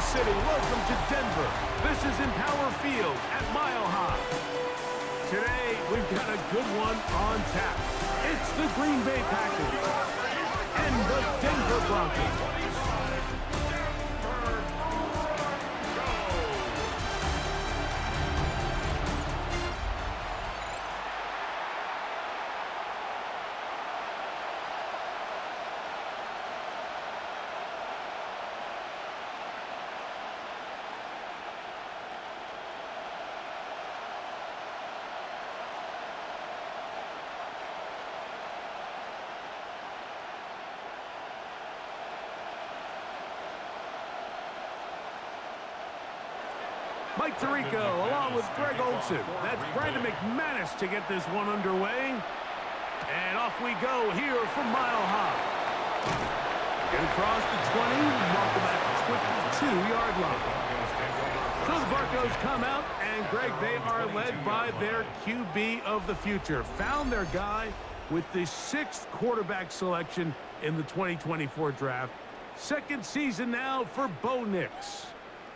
City, welcome to Denver. This is Empower Field at Mile High. Today, we've got a good one on tap. It's the Green Bay Packers and the Denver Broncos. Mike Tirico along with Greg Olson. That's Brandon McManus to get this one underway. And off we go here from Mile High. Get across the 20, mark them at the 22-yard line. So the Broncos come out, and Greg, they are led by their QB of the future. Found their guy with the 6th quarterback selection in the 2024 draft. Second season now for Bo Nix.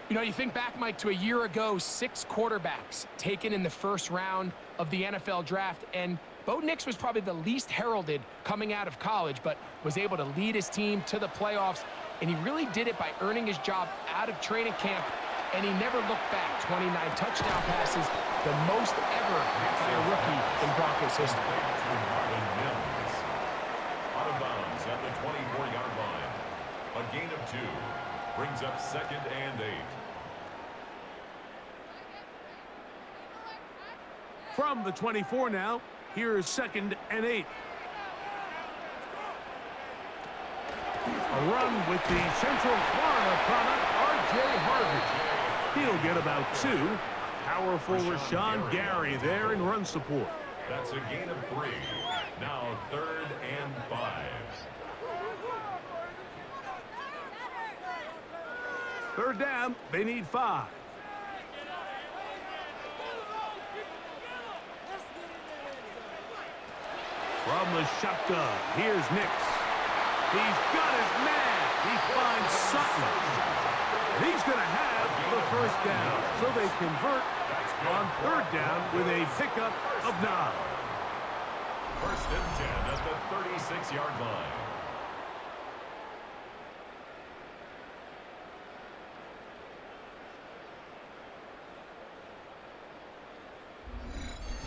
You know, you think back, Mike, to a year ago, 6 quarterbacks taken in the first round of the NFL draft, and Bo Nix was probably the least heralded coming out of college, but was able to lead his team to the playoffs, and he really did it by earning his job out of training camp, and he never looked back. 29 touchdown passes, the most ever by a rookie in Broncos history. Out of bounds at the 24-yard line. A gain of 2. Brings up 2nd and 8. From the 24 now, here's 2nd and 8. A run with the Central Florida product, R.J. Harvey. He'll get about 2. Powerful Rashawn Gary there in run support. That's a gain of 3. Now 3rd and 5. 3rd down, they need 5. From the shotgun, here's Nix. He's got his man. He finds Sutton. And he's going to have the 1st down. So they convert on 3rd down with a pickup of 9. 1st and 10 at the 36-yard line.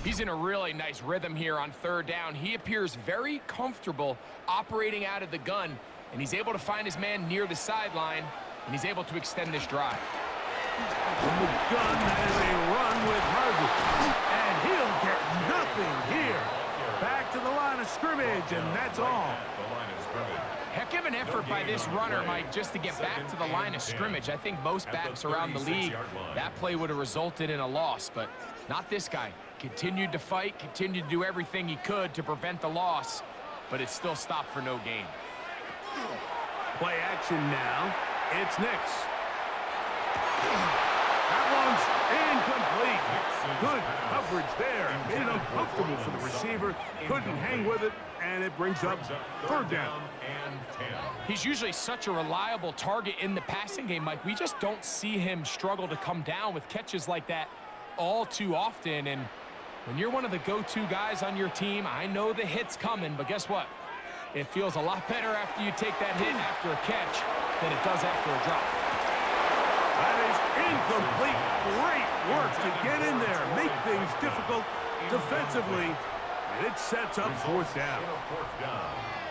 He's in a really nice rhythm here on 3rd down. He appears very comfortable operating out of the gun, and he's able to find his man near the sideline, and he's able to extend this drive. From the gun, that is a run with Harvey, and he'll get nothing here. Back to the line of scrimmage, and that's all. Heck of an effort by this runner, Mike, just to get back to the line of scrimmage. I think most backs around the league, that play would have resulted in a loss, but not this guy. Continued to fight, continued to do everything he could to prevent the loss, but it still stopped for no gain. Play action now. It's Nix. That one's incomplete. Good coverage there. Made it uncomfortable for the receiver. Couldn't hang with it, and it brings up 3rd down. He's usually such a reliable target in the passing game, Mike. We just don't see him struggle to come down with catches like that all too often, and when you're one of the go-to guys on your team, I know the hit's coming, but guess what? It feels a lot better after you take that hit after a catch than it does after a drop. That is incomplete. Great work to get in there, make things difficult defensively, and it sets up 4th down.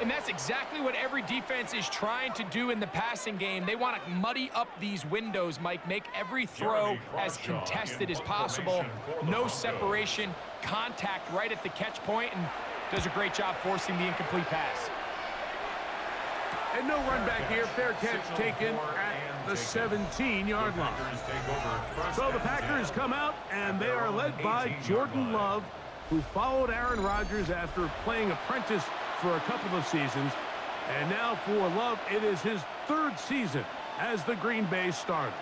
And that's exactly what every defense is trying to do in the passing game. They want to muddy up these windows, Mike, make every throw as contested as possible. No separation, contact right at the catch point, and does a great job forcing the incomplete pass. And no run back here. Fair catch taken at the 17-yard line. So the Packers come out, and they are led by Jordan Love, who followed Aaron Rodgers after playing apprentice for a couple of seasons. And now for Love, it is his 3rd season as the Green Bay starter.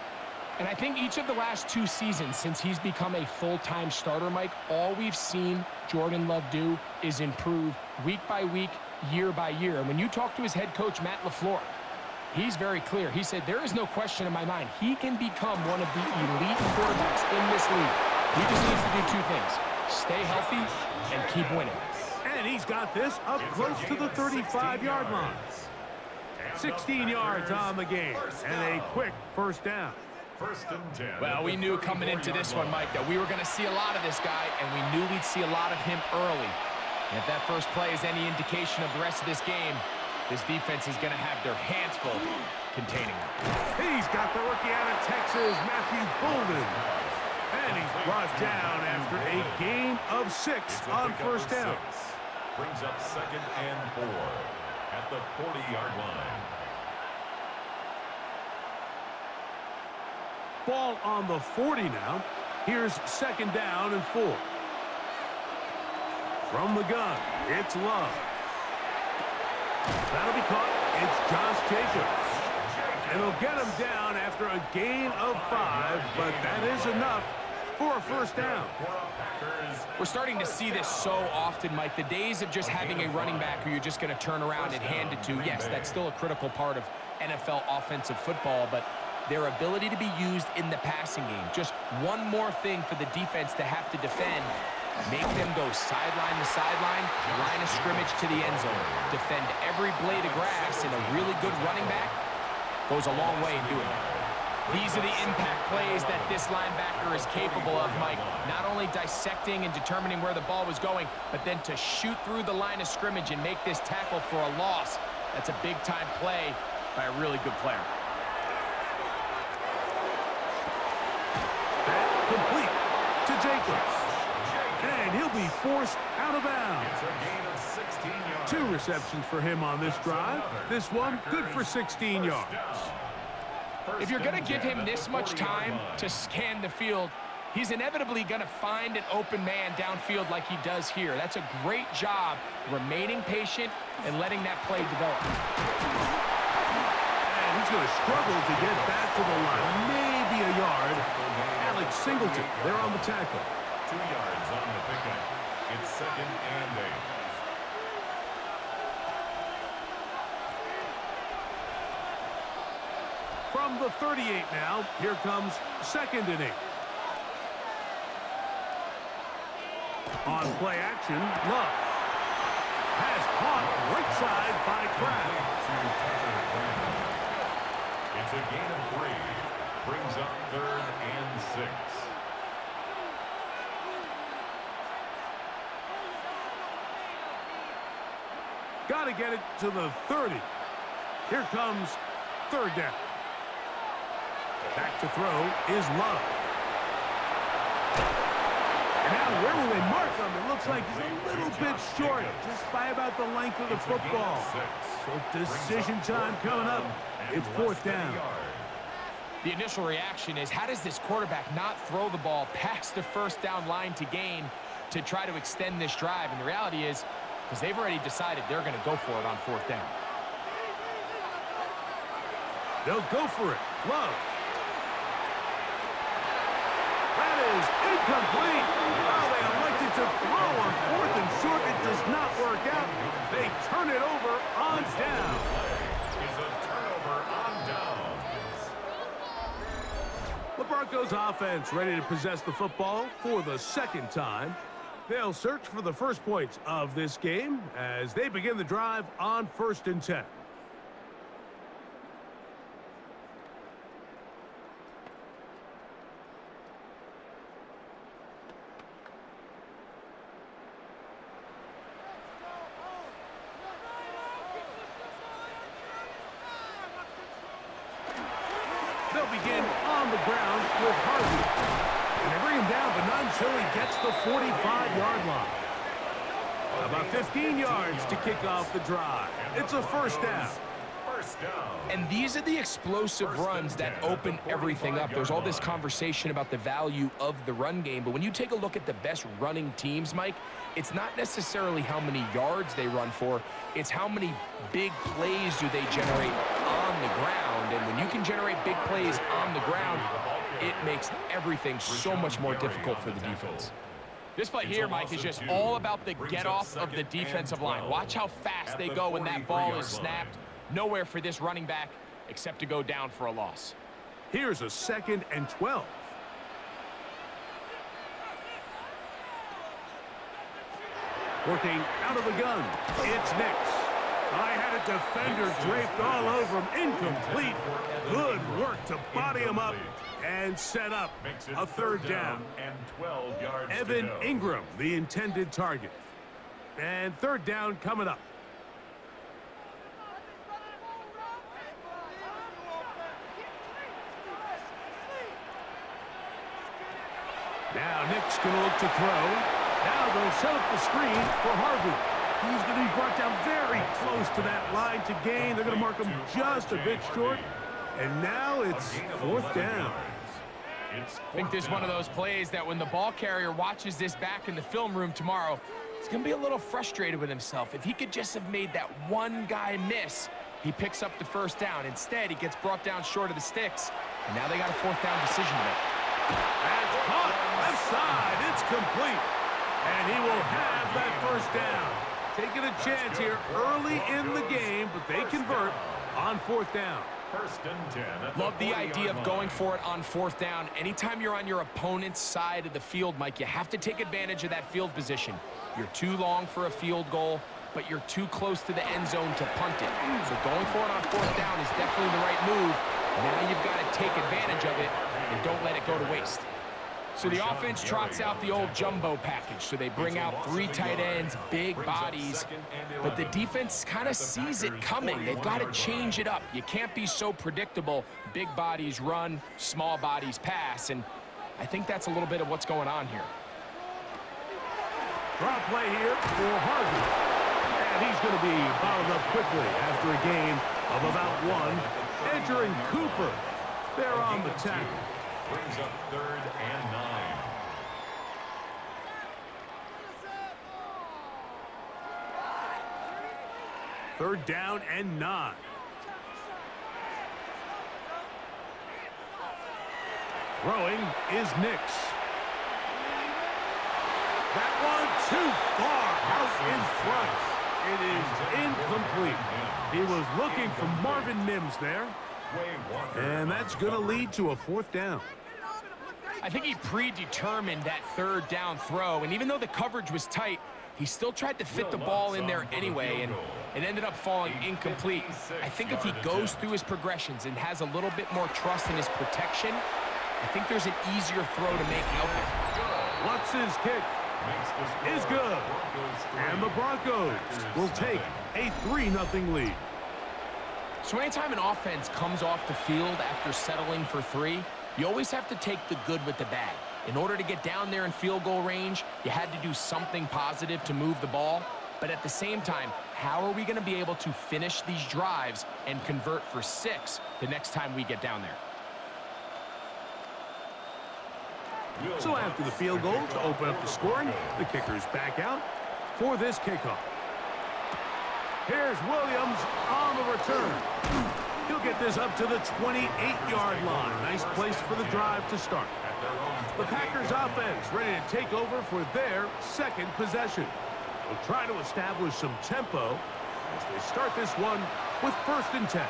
And I think each of the last 2 seasons since he's become a full-time starter, Mike, all we've seen Jordan Love do is improve week by week, year by year. And when you talk to his head coach, Matt LaFleur, He's very clear. He said, there is no question in my mind. He can become one of the elite quarterbacks in this league. He just needs to do two things: stay healthy and keep winning. And he's got this up close to the 35-yard line. 16 yards on the game, and a quick first down. First and 10. Well, we knew coming into this one, Mike, that we were going to see a lot of this guy, and we knew we'd see a lot of him early. And if that first play is any indication of the rest of this game, this defense is going to have their hands full containing him. He's got the rookie out of Texas, Matthew Bolden. And he's brought down after a gain of 6 on first down. Brings up second and 4 at the 40-yard line. Ball on the 40 now. Here's second down and 4. From the gun, it's Love. That'll be caught. It's Josh Jacobs. And he'll get him down after a gain of 5, but that is enough for a first down. We're starting to see this so often, Mike. The days of just having a running back who you're just going to turn around and hand it to, yes, that's still a critical part of NFL offensive football, but their ability to be used in the passing game. Just one more thing for the defense to have to defend. Make them go sideline to sideline, line of scrimmage to the end zone. Defend every blade of grass, and a really good running back goes a long way in doing that. These are the impact plays that this linebacker is capable of, Mike. Not only dissecting and determining where the ball was going, but then to shoot through the line of scrimmage and make this tackle for a loss. That's a big-time play by a really good player. That complete to Jacobs. And he'll be forced out of bounds. It's a gain of 16 yards. 2 receptions for him on this drive. This one good for 16 yards. If you're going to give him this much time to scan the field, he's inevitably going to find an open man downfield like he does here. That's a great job remaining patient and letting that play develop. And he's going to struggle to get back to the line. Maybe a yard. Alex Singleton there on the tackle. 2 yards on the pickup. It's second and 8. From the 38 now, here comes second and 8. On play action, Love has caught right side by Kraft. It's a gain of 3. Brings up third and 6. Got to get it to the 30. Here comes third down. Back to throw is Love. And now where will they mark him? It looks like he's a little bit short, just by about the length of the football. So decision time coming up. It's fourth down. The initial reaction is, how does this quarterback not throw the ball past the first down line to gain to try to extend this drive? And the reality is, because they've already decided they're going to go for it on fourth down. They'll go for it. Love. That is incomplete. Oh, they elected to throw on fourth and short. It does not work out. They turn it over on down. Is a turnover on downs. The Broncos offense ready to possess the football for the second time. They'll search for the first points of this game as they begin the drive on first and 10. They'll begin on the ground with Harvey. And they bring him down, but not until he gets the 45-yard line. About 15 yards to kick off the drive. It's a first down. And these are the explosive runs that open everything up. There's all this conversation about the value of the run game, but when you take a look at the best running teams, Mike, it's not necessarily how many yards they run for, it's how many big plays do they generate on the ground. And when you can generate big plays on the ground, it makes everything so much more difficult for the defense. This play here, Mike, is just all about the get-off of the defensive line. Watch how fast they go when that ball is snapped. Nowhere for this running back. except to go down for a loss. Here's a 2nd and 12. Working out of the gun, it's Nix. I had a defender draped all over him. Incomplete. Good work to body him up and set up a 3rd down. And 12 yards Evan to go. Ingram, the intended target. And 3rd down coming up. Now Nick's going to look to throw. Now they'll set up the screen for Harvey. He's going to be brought down very close to that line to gain. They're going to mark him just a bit short. And now it's 4th down. I think this is one of those plays that when the ball carrier watches this back in the film room tomorrow, he's going to be a little frustrated with himself. If he could just have made that one guy miss, he picks up the 1st down. Instead, he gets brought down short of the sticks, and now they got a 4th down decision to make. That's caught. Left side. It's complete. And he will have that 1st down. Taking a chance here early in the game, but they convert on 4th down. 1st and 10. Love the idea of going for it on 4th down. Anytime you're on your opponent's side of the field, Mike, you have to take advantage of that field position. You're too long for a field goal, but you're too close to the end zone to punt it. So going for it on 4th down is definitely the right move. Now you've got to take advantage of it and don't let it go to waste. So the offense trots out the old jumbo package. So they bring out 3 tight ends, big bodies, but the defense kind of sees it coming. They've got to change it up. You can't be so predictable. Big bodies run, small bodies pass, and I think that's a little bit of what's going on here. Draw play here for Harvey. And he's going to be bottled up quickly after a gain of about 1. Entering Cooper. They're on the tackle. Brings up 3rd and 9. Third down and 9. Throwing is Nix. That one too far out in front. It is incomplete. He was looking for Marvin Mims there. And that's going to lead to a 4th down. I think he predetermined that 3rd down throw, and even though the coverage was tight, he still tried to fit the ball in there anyway, and it ended up falling incomplete. I think if he goes through his progressions and has a little bit more trust in his protection, I think there's an easier throw to make out there. What's his kick? Is good. And the Broncos will take a 3-0 lead. So anytime an offense comes off the field after settling for 3, you always have to take the good with the bad. In order to get down there in field goal range, you had to do something positive to move the ball. But at the same time, how are we going to be able to finish these drives and convert for 6 the next time we get down there? So after the field goal to open up the scoring, the kicker's back out for this kickoff. Here's Williams on the return. He'll get this up to the 28-yard line. Nice place for the drive to start. The Packers offense ready to take over for their 2nd possession. They'll try to establish some tempo as they start this one with 1st and 10.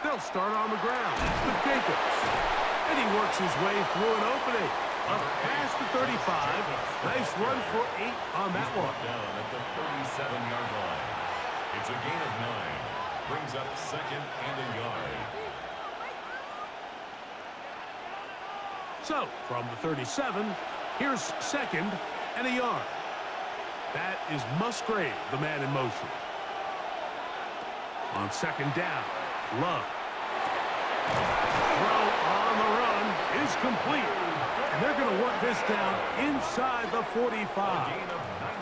They'll start on the ground with Jacobs. And he works his way through an opening. Up past the 35. Nice run for 8 on that one. Down at the 37-yard line. It's a gain of 9. Brings up 2nd and a yard. So, from the 37, here's 2nd and a yard. That is Musgrave, the man in motion. On 2nd down, Love. Throw on the run is complete. And they're going to work this down inside the 45. A gain of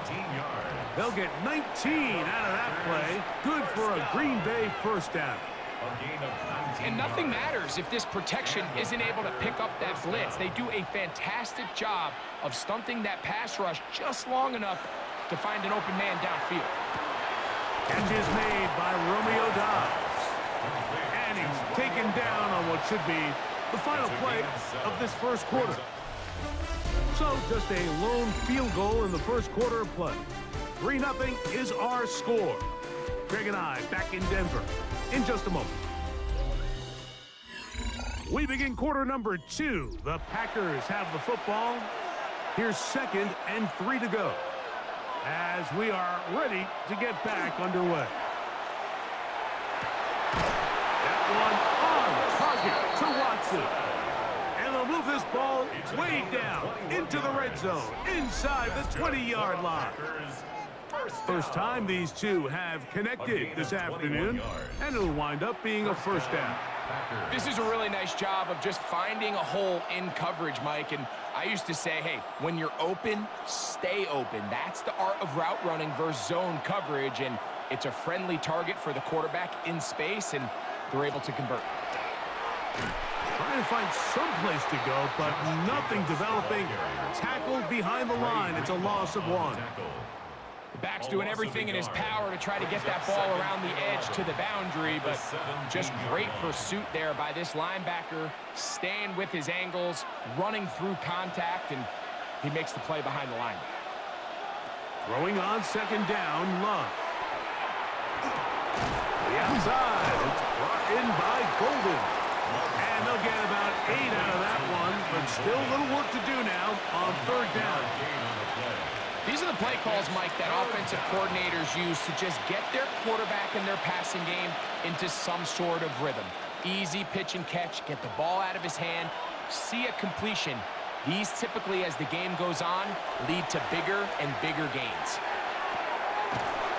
19 yards. They'll get 19 out of that play. Good for a Green Bay 1st down. A gain of 19 And nothing yards. matters if this protection isn't able to pick up that blitz. They do a fantastic job of stunting that pass rush just long enough to find an open man downfield. Catch is made by Romeo Dobbs. And he's taken down on what should be the final play of this first quarter. So just a lone field goal in the first quarter of play. 3-0 is our score. Greg and I back in Denver in just a moment. We begin quarter number 2. The Packers have the football. Here's 2nd and 3 to go as we are ready to get back underway. That one on target to Watson. And they'll move this ball way down into the red zone, inside the 20-yard line. First time these two have connected this afternoon, and it'll wind up being a first down. This is a really nice job of just finding a hole in coverage, Mike. And I used to say, hey, when you're open, stay open. That's the art of route running versus zone coverage. And it's a friendly target for the quarterback in space, and they're able to convert. Trying to find some place to go, but nothing developing. Tackled behind the line. It's a loss of 1. The back's doing everything in his power to try to get that ball around the edge to the boundary, but just great pursuit there by this linebacker, staying with his angles, running through contact, and he makes the play behind the line. Throwing on 2nd down, Love. The outside, it's brought in by Golden. And they'll get about 8 out of that one, but still a little work to do now on 3rd down. These are the play calls, Mike, that offensive coordinators use to just get their quarterback and their passing game into some sort of rhythm. Easy pitch and catch, get the ball out of his hand, see a completion. These typically, as the game goes on, lead to bigger and bigger gains.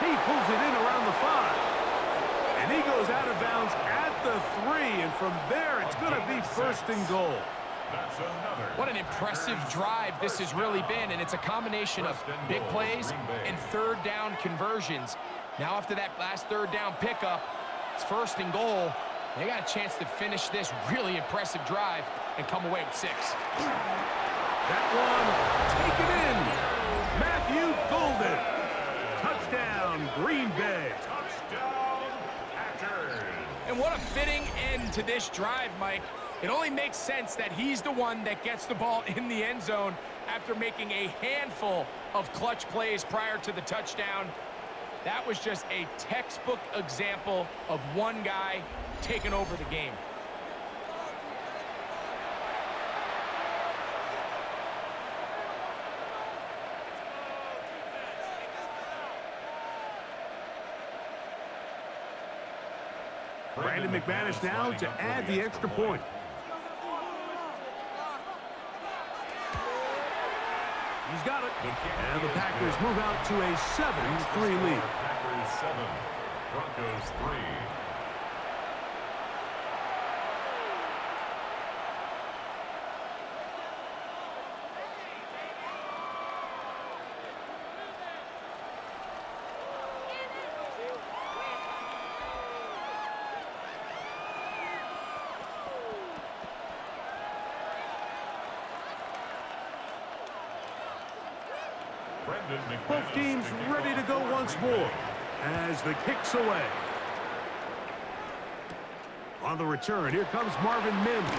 He pulls it in around the 5. And he goes out of bounds at the 3. And from there, it's going to be 1st and goal. What an impressive drive this has really been, and it's a combination of big plays and 3rd down conversions. Now after that last 3rd down pickup, it's 1st and goal. They got a chance to finish this really impressive drive and come away with 6. That one taken in. Matthew Golden. Touchdown, Green Bay. Touchdown, Packers. And what a fitting end to this drive, Mike. It only makes sense that he's the one that gets the ball in the end zone after making a handful of clutch plays prior to the touchdown. That was just a textbook example of one guy taking over the game. Brandon McManus now to add the extra point. He's got it. And the Packers move out to a 7-3 lead. Packers 7, Broncos 3. Both teams ready to go once more as the kick's away. On the return, here comes Marvin Mims.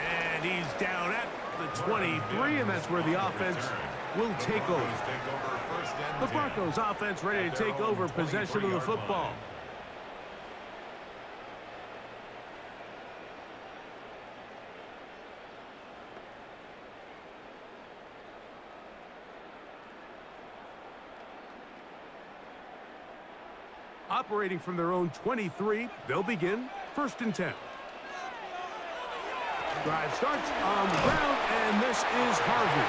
And he's down at the 23, and that's where the offense will take over. The Broncos offense ready to take over possession of the football. Operating from their own 23, they'll begin 1st and 10. Drive starts on the ground, and this is Harvey.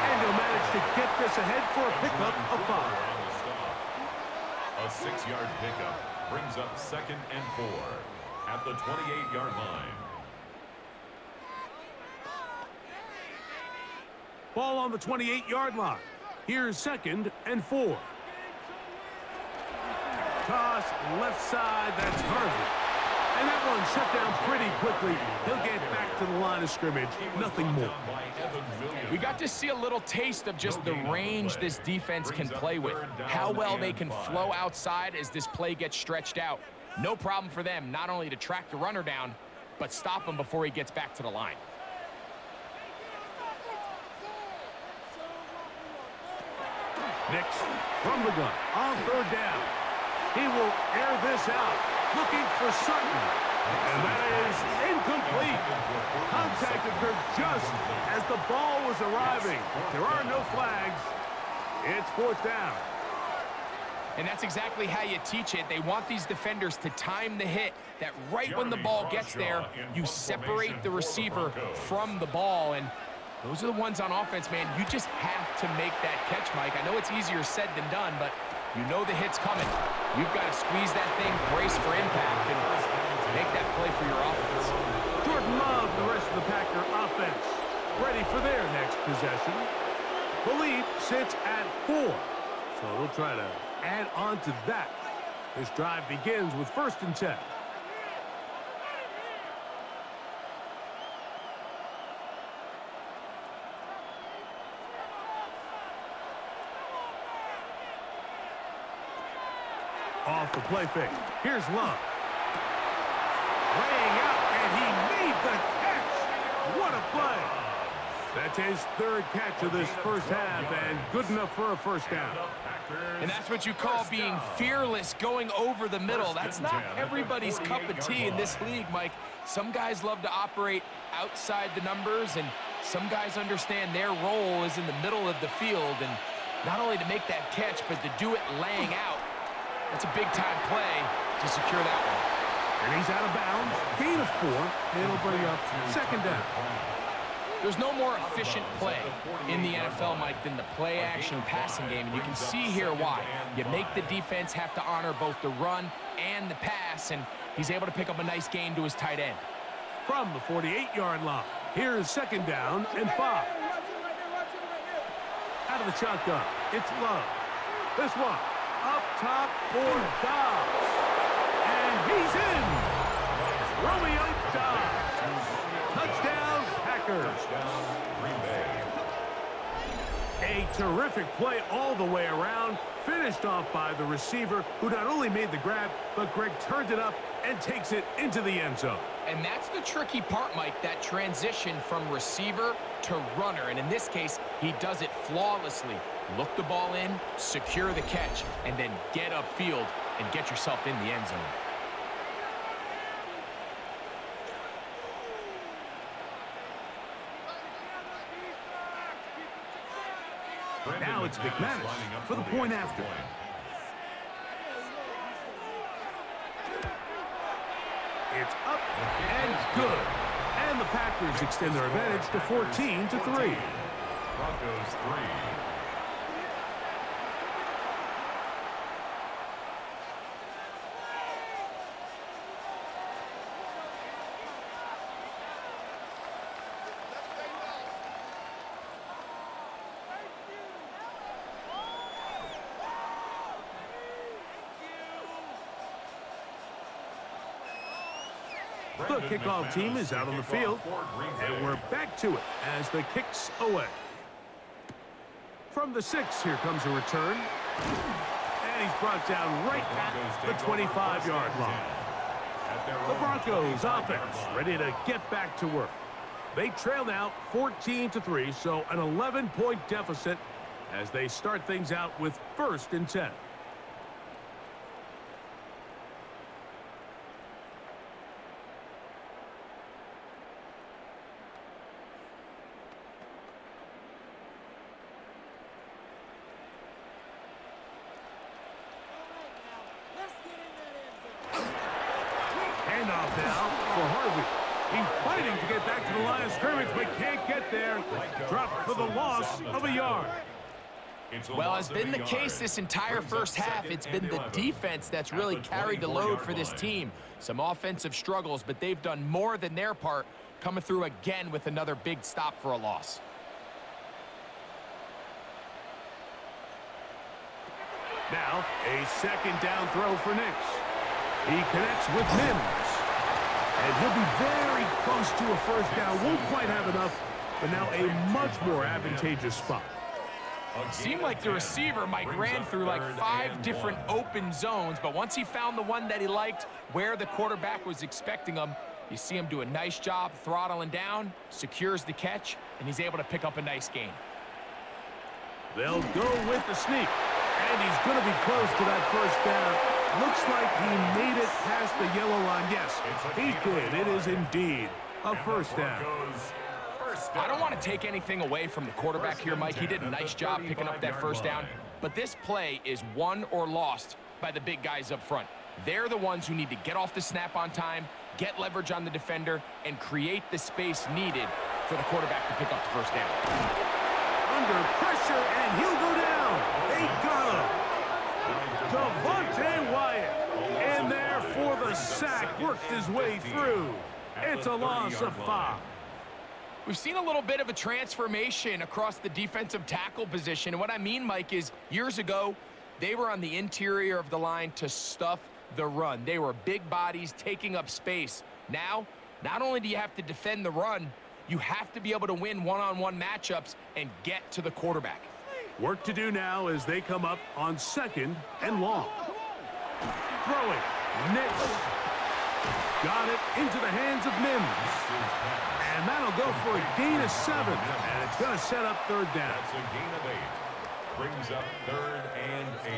And he'll manage to get this ahead for a pickup of 5. A 6-yard pickup brings up 2nd and 4 at the 28-yard line. Ball on the 28-yard line. Here's 2nd and 4. Toss left side, that's Harvey. And that one shut down pretty quickly. He'll get back to the line of scrimmage. Nothing more. We got to see a little taste of just the range this defense can play with. How well they can flow outside as this play gets stretched out. No problem for them not only to track the runner down, but stop him before he gets back to the line. Nix from the gun on third down. He will air this out, looking for Sutton. And that is incomplete. Contact occurred just as the ball was arriving. There are no flags. It's fourth down. And that's exactly how you teach it. They want these defenders to time the hit, that right when the ball gets there, you separate the receiver from the ball. And those are the ones on offense, man. You just have to make that catch, Mike. I know it's easier said than done, but you know the hit's coming. You've got to squeeze that thing, brace for impact, and make that play for your offense. Jordan Love, the rest of the Packer offense, ready for their next possession. The lead sits at 4, so they'll try to add on to that. This drive begins with 1st and 10. Off the play fake. Here's Love. Laying out, and he made the catch. What a play. That's his 3rd catch of this first half, and good enough for a first down. And that's what you call being fearless, going over the middle. That's not everybody's cup of tea in this league, Mike. Some guys love to operate outside the numbers, and some guys understand their role is in the middle of the field, and not only to make that catch, but to do it laying out. That's a big-time play to secure that one. And he's out of bounds. Gain of 4. And it'll bring up 2nd down. There's no more efficient play in the NFL, Mike, than the play-action passing game. And you can see here why. You make the defense have to honor both the run and the pass, and he's able to pick up a nice gain to his tight end. From the 48-yard line, here's 2nd down and 5. Out of the shotgun, it's Love. This one. Up top for Dobbs. And he's in. Romeo Dobbs. Touchdown, Packers. A terrific play all the way around. Finished off by the receiver, who not only made the grab, but Greg turned it up and takes it into the end zone. And that's the tricky part, Mike, that transition from receiver to runner. And in this case, he does it flawlessly. Look the ball in, secure the catch, and then get upfield and get yourself in the end zone. Now it's McManus for the point after. It's up and good. And the Packers extend their advantage to 14-3. Broncos 3. The kickoff team is out on the field, and we're back to it as the kick's away. From the 6, here comes a return. And he's brought down right at the 25-yard line. The Broncos offense ready to get back to work. They trail now 14-3, so an 11-point deficit as they start things out with 1st and 10. Handoff now for Harvey. He's fighting to get back to the line of scrimmage, but can't get there. Dropped for the loss of a yard. Well, as been the case this entire first half, it's been the defense that's really carried the load for this team. Some offensive struggles, but they've done more than their part, coming through again with another big stop for a loss. Now, a 2nd down throw for Nix. He connects with Mims. And he'll be very close to a first down. Won't quite have enough, but now a much more advantageous spot. It seemed like the receiver, Mike, ran through like 5 different open zones, but once he found the one that he liked, where the quarterback was expecting him, you see him do a nice job throttling down, secures the catch, and he's able to pick up a nice gain. They'll go with the sneak, and he's going to be close to that first down. Looks like he made it past the yellow line. Yes, he did. It is indeed a first down. I don't want to take anything away from the quarterback here, Mike. He did a nice job picking up that first down, but this play is won or lost by the big guys up front. They're the ones who need to get off the snap on time, get leverage on the defender, and create the space needed for the quarterback to pick up the first down. Under pressure, and he'll go down. They got him. Devontae Wyatt in there for the sack, worked his way through. It's a loss of 5. We've seen a little bit of a transformation across the defensive tackle position. And what I mean, Mike, is years ago, they were on the interior of the line to stuff the run. They were big bodies taking up space. Now, not only do you have to defend the run, you have to be able to win one-on-one matchups and get to the quarterback. Work to do now as they come up on 2nd and long. Throwing. Nix. Got it into the hands of Mims. And that'll go for a gain of 7. And it's going to set up 3rd down. That's a gain of 8. Brings up 3rd and 8.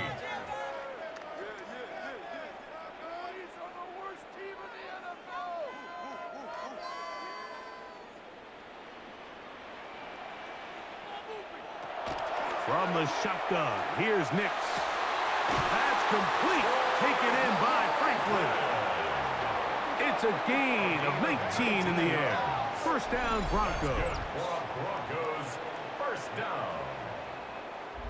From the shotgun, here's Nix. That's complete. Taken in by Franklin. It's a gain of 19 in the air. First down, Broncos. Broncos, first down.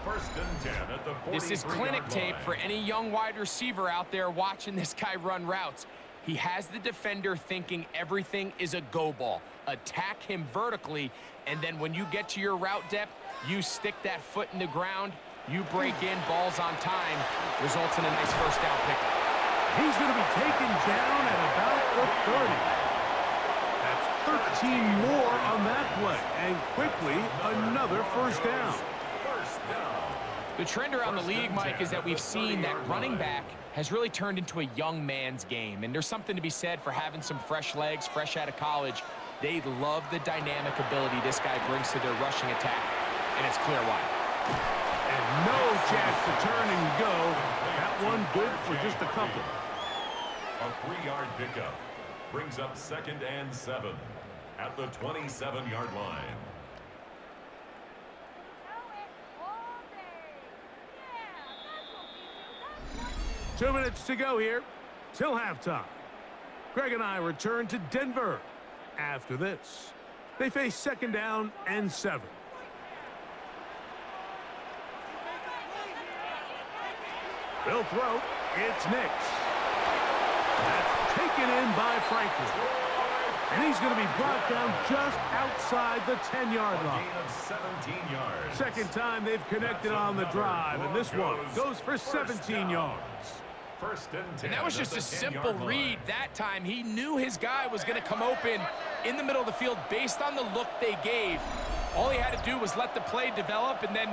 1st and 10 at the 43-yard This is clinic tape for any young wide receiver out there watching this guy run routes. He has the defender thinking everything is a go ball. Attack him vertically, and then when you get to your route depth, you stick that foot in the ground, you break in, balls on time, results in a nice first down pickup. He's going to be taken down at about the 30. That's 13 more on that play, and quickly another first down. The trend around the league, Mike, is that we've seen that running back has really turned into a young man's game, and there's something to be said for having some fresh legs, fresh out of college. They love the dynamic ability this guy brings to their rushing attack, and it's clear why. And no chance to turn and go. That one good for just a couple. A 3-yard pickup brings up 2nd and 7 at the 27-yard line. Two minutes to go here till halftime. Greg and I return to Denver after this. They face 2nd down and 7. They'll throw. It's Nix. That's taken in by Franklin. And he's going to be brought down just outside the 10-yard line. Gain of 17 yards. Second time they've connected on the drive, and this one goes for 17 yards. 1st and 10. And that was just a simple read that time. He knew his guy was going to come open in the middle of the field based on the look they gave. All he had to do was let the play develop and then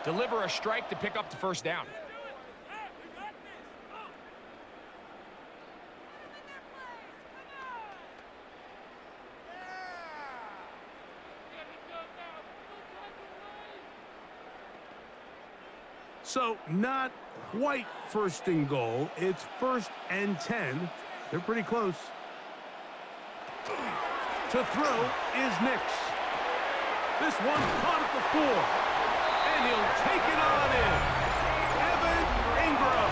deliver a strike to pick up the first down. So not quite 1st and goal. It's 1st and 10. They're pretty close. To throw is Nix. This one caught at the 4. And he'll take it on in. Evan Ingram.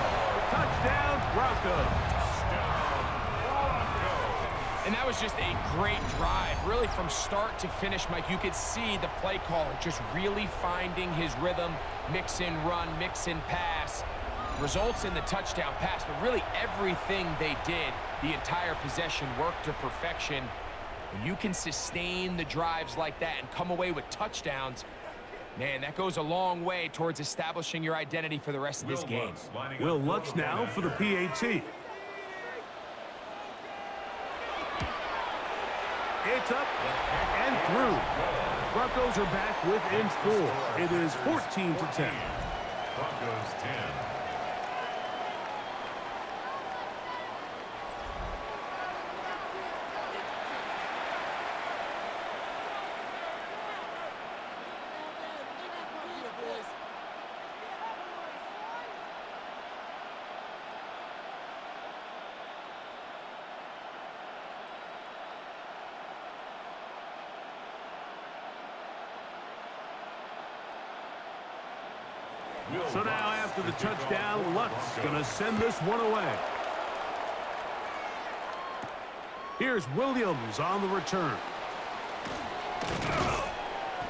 Touchdown, Broncos. And that was just a great drive. Really from start to finish, Mike, you could see the play caller just really finding his rhythm. Mix in run, mix in pass. Results in the touchdown pass, but really everything they did, the entire possession worked to perfection. When you can sustain the drives like that and come away with touchdowns, man, that goes a long way towards establishing your identity for the rest of this game. Will Lutz now for the PAT. It's up and through. Broncos are back within 4. It is 14-10. Broncos 10. So now after the touchdown, Luck's going to send this one away. Here's Williams on the return.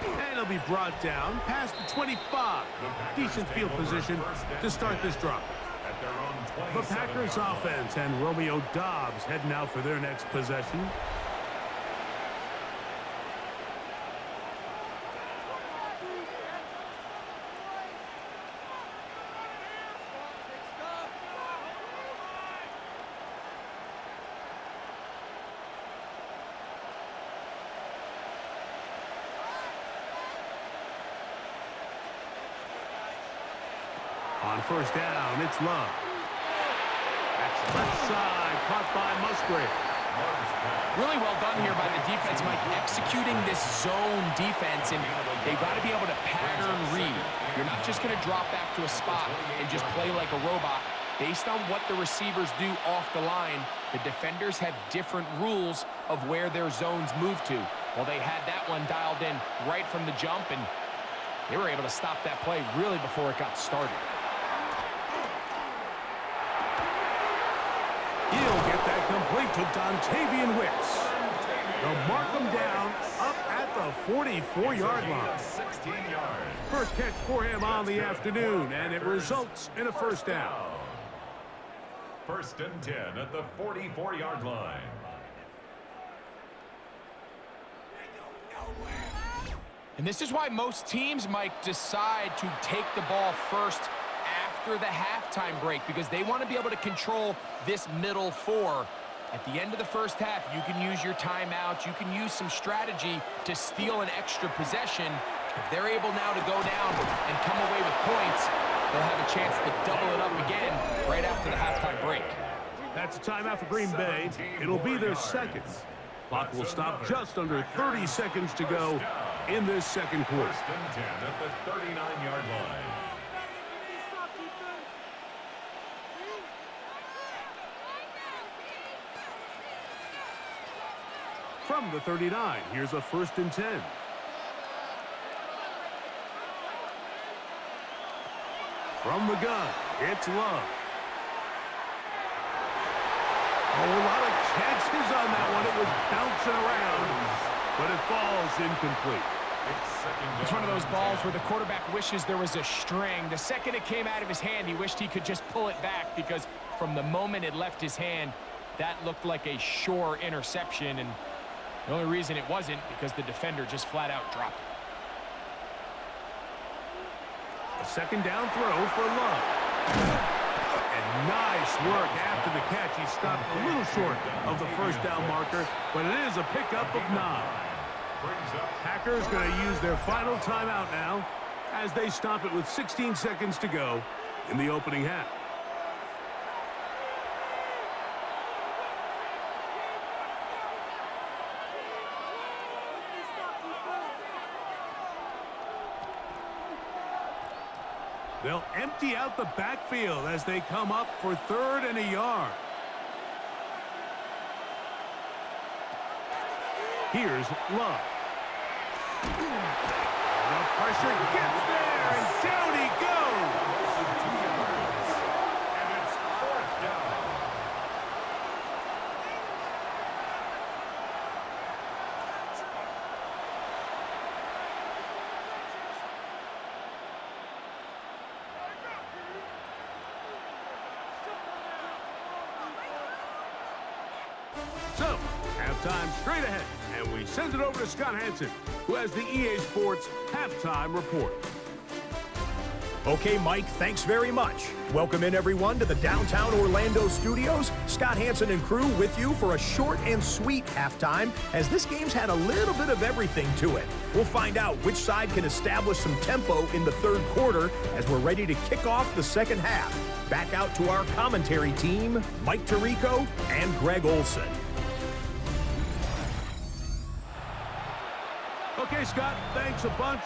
And he'll be brought down past the 25. Decent field position to start this drive. The Packers offense and Romeo Doubs heading out for their next possession. On first down, it's Love. That's left side, caught by Musgrave. Really well done here by the defense, Mike, executing this zone defense, and they've got to be able to pattern read. You're not just going to drop back to a spot and just play like a robot. Based on what the receivers do off the line, the defenders have different rules of where their zones move to. Well, they had that one dialed in right from the jump, and they were able to stop that play really before it got started. He'll get that complete to Dontavian Wicks. They'll mark him down up at the 44-yard line. 16 yards. First catch for him on the afternoon, and it results in a first down. First and 10 at the 44-yard line. And this is why most teams, Mike, decide to take the ball first after the halftime break, because they want to be able to control this middle 4. At the end of the first half, you can use your timeouts, you can use some strategy to steal an extra possession. If they're able now to go down and come away with points, they'll have a chance to double it up again right after the halftime break. That's a timeout for Green Bay. It'll be their second. Clock will stop just under 30 seconds to go in this second quarter. First and 10 at the 39-yard line. From the 39, here's a first and 10. From the gun, it's Love. Oh, a lot of chances on that one. It was bouncing around, but it falls incomplete. It's one of those balls where the quarterback wishes there was a string. The second it came out of his hand, he wished he could just pull it back, because from the moment it left his hand, that looked like a sure interception, and the only reason it wasn't because the defender just flat out dropped it. A second down throw for Love. And nice work after the catch. He stopped a little short of the first down marker, but it is a pickup of 9. Packers going to use their final timeout now as they stop it with 16 seconds to go in the opening half. They'll empty out the backfield as they come up for 3rd and a yard. Here's Love. The pressure gets there, and down he goes. And it's 4th down. So, halftime straight ahead, and we send it over to Scott Hansen, who has the EA Sports Halftime Report. Okay, Mike, thanks very much. Welcome in, everyone, to the downtown Orlando studios. Scott Hansen and crew with you for a short and sweet halftime, as this game's had a little bit of everything to it. We'll find out which side can establish some tempo in the third quarter as we're ready to kick off the second half. Back out to our commentary team, Mike Tirico and Greg Olson. Okay, Scott, thanks a bunch.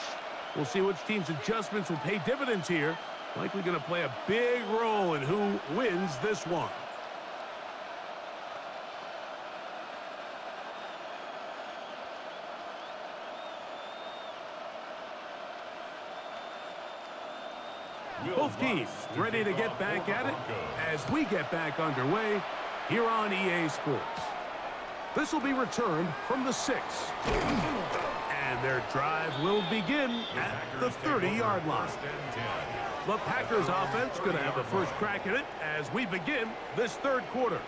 We'll see which team's adjustments will pay dividends here. Likely going to play a big role in who wins this one. Both teams ready to get back at it as we get back underway here on EA Sports. This will be returned from the 6. And their drive will begin at the 30-yard line. The Packers offense going to have the first crack at it as we begin this third quarter.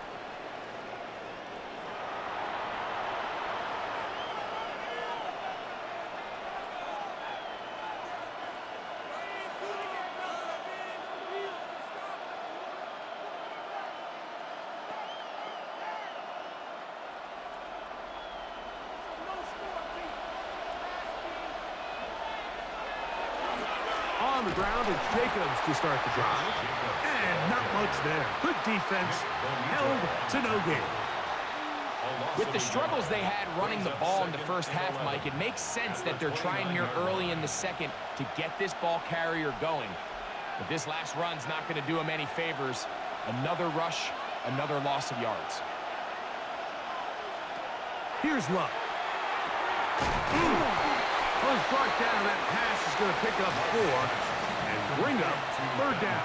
On the ground, it's Jacobs to start the drive. And not much there. Good defense, held to no gain. With the struggles they had running the ball in the first half, Mike, it makes sense that they're trying here early in the second to get this ball carrier going. But this last run's not going to do him any favors. Another rush, another loss of yards. Here's Luck. Was brought down. That pass is going to pick up 4 and bring up third down.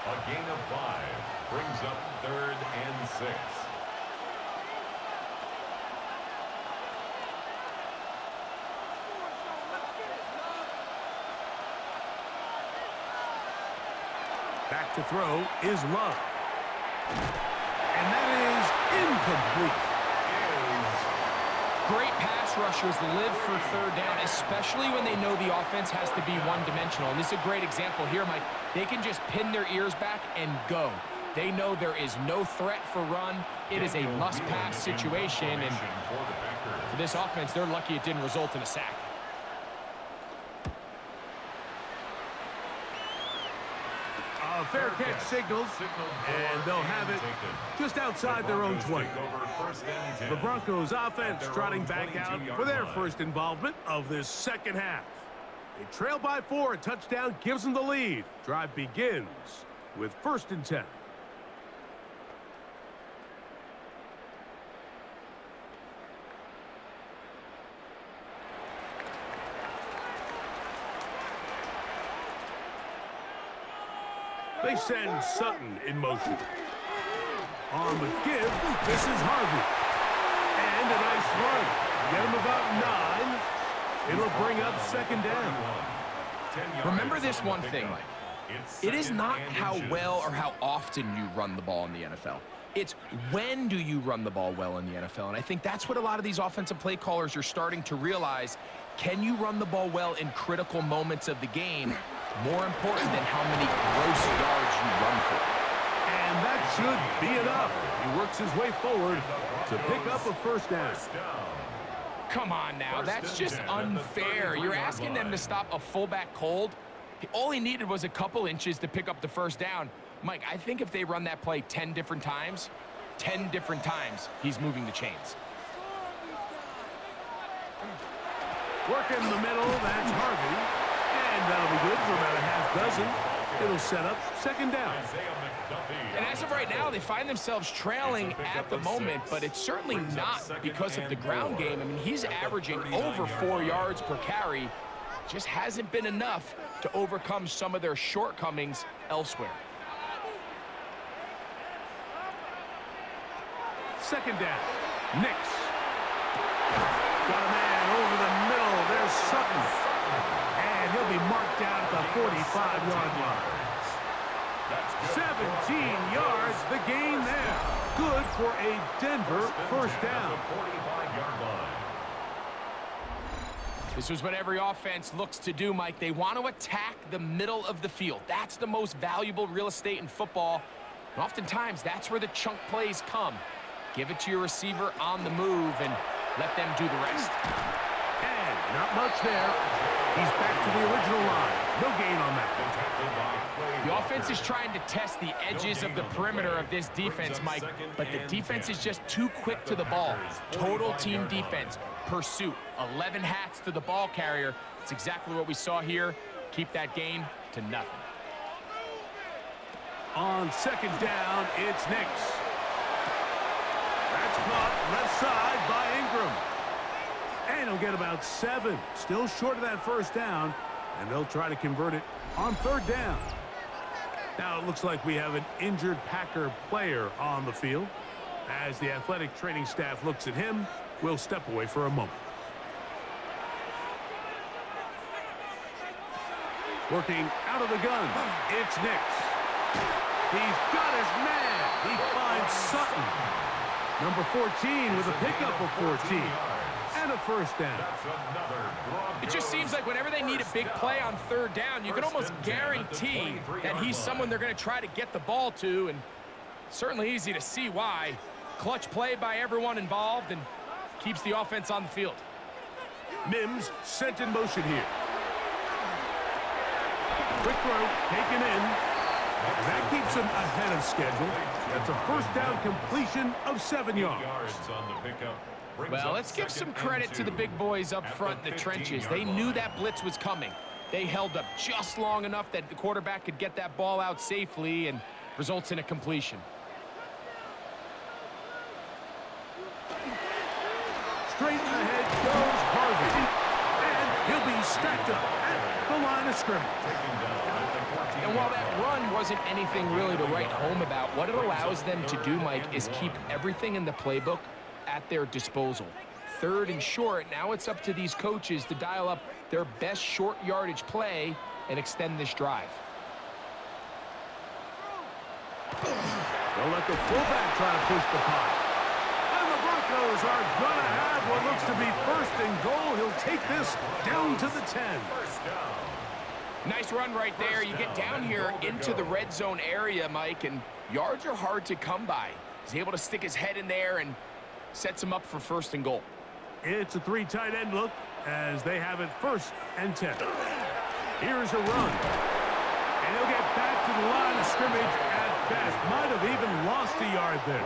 A gain of 5 brings up 3rd and 6. Back to throw is Love. And that is incomplete. Great pass rushers live for third down, especially when they know the offense has to be one-dimensional. And this is a great example here, Mike. They can just pin their ears back and go. They know there is no threat for run. It is a must-pass situation. And for this offense, they're lucky it didn't result in a sack. A fair catch signals, and they'll have it just outside their own 20. The Broncos offense trotting back out for their first involvement of this second half. They trail by 4, a touchdown gives them the lead. Drive begins with 1st and 10. They send Sutton in motion. On the give, this is Harvey. And a nice run. Get him about 9. It'll bring up 2nd down. Remember this one thing, Mike. It is not how well or how often you run the ball in the NFL. It's when do you run the ball well in the NFL. And I think that's what a lot of these offensive play callers are starting to realize. Can you run the ball well in critical moments of the game? More important than how many gross yards you run for. And that should be enough. He works his way forward to pick up a 1st down. Come on now, that's just unfair. You're asking them to stop a fullback cold. All he needed was a couple inches to pick up the 1st down. Mike, I think if they run that play 10 different times, he's moving the chains. Work in the middle, that's Harvey. And that'll be good for about a half dozen. It'll set up 2nd down. And as of right now, they find themselves trailing at the moment, but it's certainly not because of the ground game. I mean, he's averaging over 4 yards per carry. Just hasn't been enough to overcome some of their shortcomings elsewhere. 2nd down. Nix. Got a man over the middle. There's Sutton. And he'll be marked down at the 45-yard line. 17 yards, the gain there. Good for a Denver 1st down. This is what every offense looks to do, Mike. They want to attack the middle of the field. That's the most valuable real estate in football. And oftentimes, that's where the chunk plays come. Give it to your receiver on the move and let them do the rest. And not much there. He's back to the original line. No gain on that. The offense is trying to test the edges of the perimeter of this defense, Mike, but the defense is just too quick to the ball. Total team defense, pursuit, 11 hats to the ball carrier. It's exactly what we saw here. Keep that gain to nothing. On second down, it's Nix. That's caught left side by Ingram. And he'll get about 7. Still short of that first down. And they'll try to convert it on third down. Now it looks like we have an injured Packer player on the field. As the athletic training staff looks at him, we'll step away for a moment. Working out of the gun, it's Nix. He's got his man. He finds Sutton. Number 14 with a pickup of 14. And a first down. It just seems like whenever they need a big play on third down, you can almost guarantee that he's someone they're going to try to get the ball to, and certainly easy to see why. Clutch play by everyone involved and keeps the offense on the field. Mims sent in motion here. Quick throw, taken in. That keeps him ahead of schedule. That's a first down completion of 7 yards. Well, let's give some credit to the big boys up front in the trenches. They knew that blitz was coming. They held up just long enough that the quarterback could get that ball out safely and results in a completion. Straight ahead goes Harvey. And he'll be stacked up at the line of scrimmage. And while that run wasn't anything really to write home about, what it allows them to do, Mike, is keep everything in the playbook at their disposal. Third and short, now it's up to these coaches to dial up their best short yardage play and extend this drive. They'll let the fullback try to push the punt. And the Broncos are going to have what looks to be first and goal. He'll take this down to the 10. Nice run right there. You get down here into the red zone area, Mike, and yards are hard to come by. He's able to stick his head in there and sets him up for first and goal. It's a 3 tight end look as they have it first and 10. Here's a run. And he'll get back to the line of scrimmage at best. Might have even lost a yard there.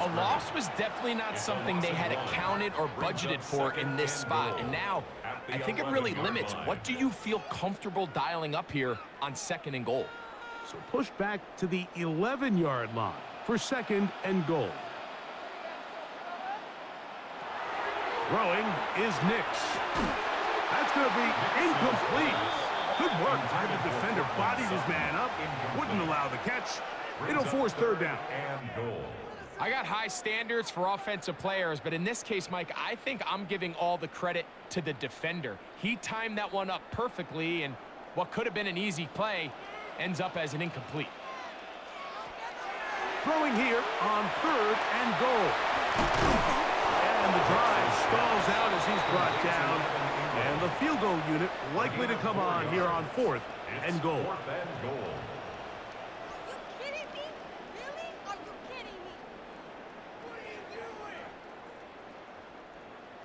A loss was definitely not something they had accounted or budgeted for in this spot. And now, I think it really limits what do you feel comfortable dialing up here on second and goal. So push back to the 11-yard line for second and goal. Throwing is Nix. That's going to be incomplete. Good work by the defender. Bodied his man up. Wouldn't allow the catch. It'll force third down. I got high standards for offensive players, but in this case, Mike, I think I'm giving all the credit to the defender. He timed that one up perfectly, and what could have been an easy play ends up as an incomplete. Throwing here on third and goal. And the drive stalls out as he's brought down. And the field goal unit likely to come on here on fourth and goal.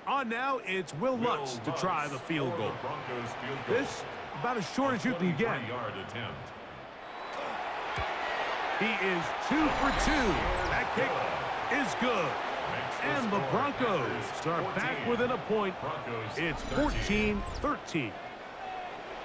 On now, it's Will Lutz to try the field goal. This, about as short as you can get. He is 2 for 2. That kick is good. And the Broncos are back within a point. It's 14-13.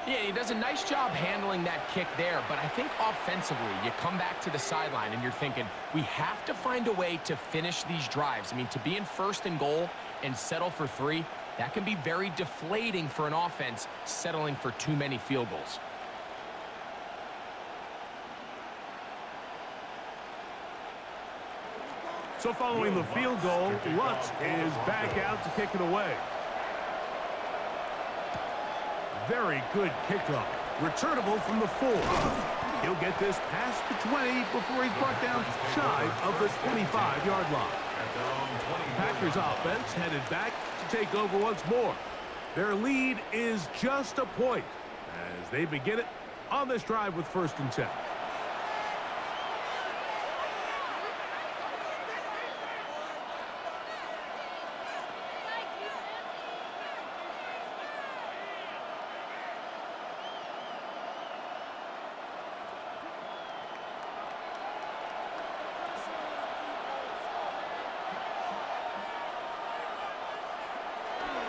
Yeah, he does a nice job handling that kick there, but I think offensively, you come back to the sideline and you're thinking, we have to find a way to finish these drives. I mean, to be in first and goal and settle for 3, that can be very deflating for an offense settling for too many field goals. So following the field goal, Lutz is back out to kick it away. Very good kickoff. Returnable from the 4. He'll get this past the 20 before he's brought down shy of the 25-yard line. Packers offense headed back to take over once more. Their lead is just a point as they begin it on this drive with 1st and 10.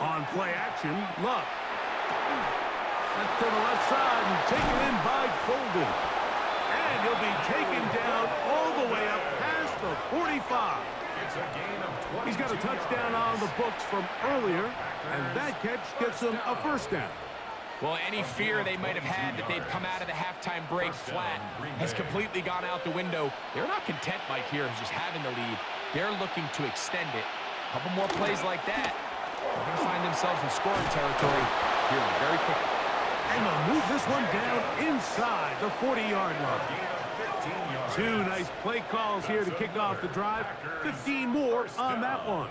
On play action, Love. That's to the left side and taken in by Golden. And he'll be taken down all the way up past the 45. It's a gain of 20. He's got a touchdown on the books from earlier, and that catch gets him a 1st down. Well, any fear they might have had that they'd come out of the halftime break flat has completely gone out the window. They're not content, Mike, here just having the lead. They're looking to extend it. A couple more plays like that. They're going to find themselves in scoring territory here very quickly. And they'll move this one down inside the 40-yard line. 2 nice play calls here to kick off the drive. 15 more on that one.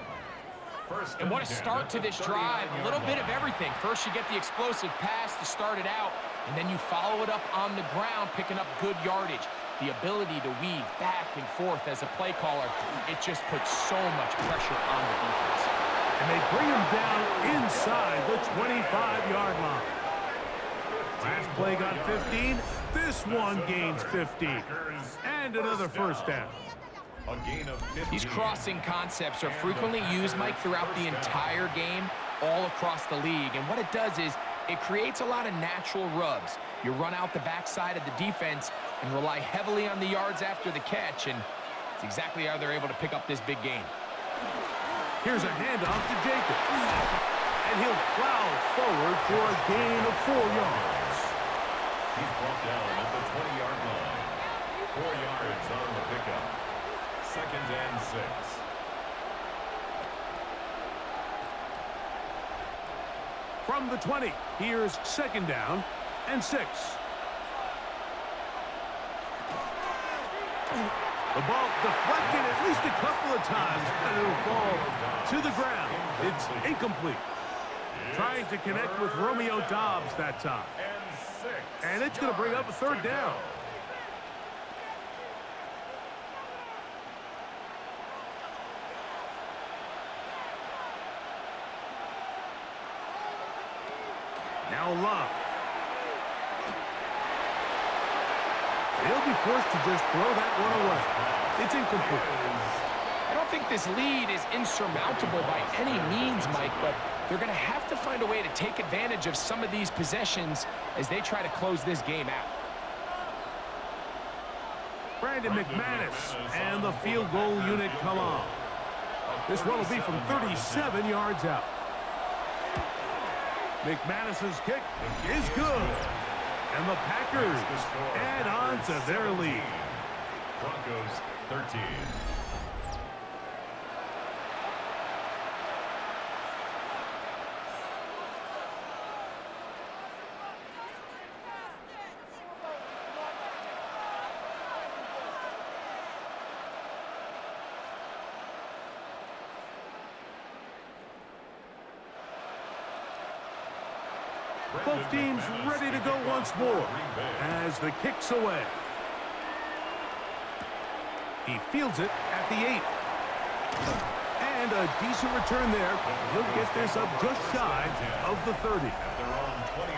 And what a start to this drive. A little bit of everything. First, you get the explosive pass to start it out, and then you follow it up on the ground, picking up good yardage. The ability to weave back and forth as a play caller, it just puts so much pressure on the defense. And they bring him down inside the 25-yard line. Last play got 15. This one gains 15. And another 1st down. A gain of 15. These crossing concepts are frequently used, Mike, throughout the entire game, all across the league. And what it does is it creates a lot of natural rubs. You run out the backside of the defense and rely heavily on the yards after the catch. And it's exactly how they're able to pick up this big game. Here's a handoff to Jacobs. And he'll plow forward for a gain of 4 yards. He's brought down at the 20-yard line. 4 yards on the pickup. 2nd and 6. From the 20, here's 2nd down and 6. The ball deflected at least a couple of times, and it'll fall to the ground. It's incomplete. Trying to connect with Romeo Doubs that time. And it's going to bring up a 3rd down. Now Love. He'll be forced to just throw that one away. It's incomplete. I don't think this lead is insurmountable by any means, Mike, but they're going to have to find a way to take advantage of some of these possessions as they try to close this game out. Brandon McManus and the field goal unit come on. This one will be from 37 yards out. McManus's kick is good. And the Packers add on to their lead. Broncos 13. Both teams ready to go once more as the kick's away. He fields it at the 8. And a decent return there. He'll get this up just shy of the 30.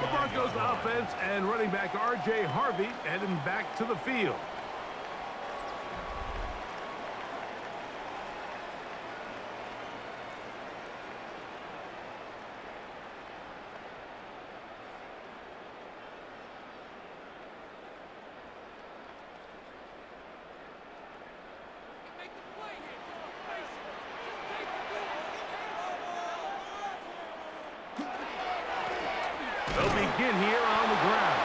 The Broncos offense and running back R.J. Harvey heading back to the field. They'll begin here on the ground.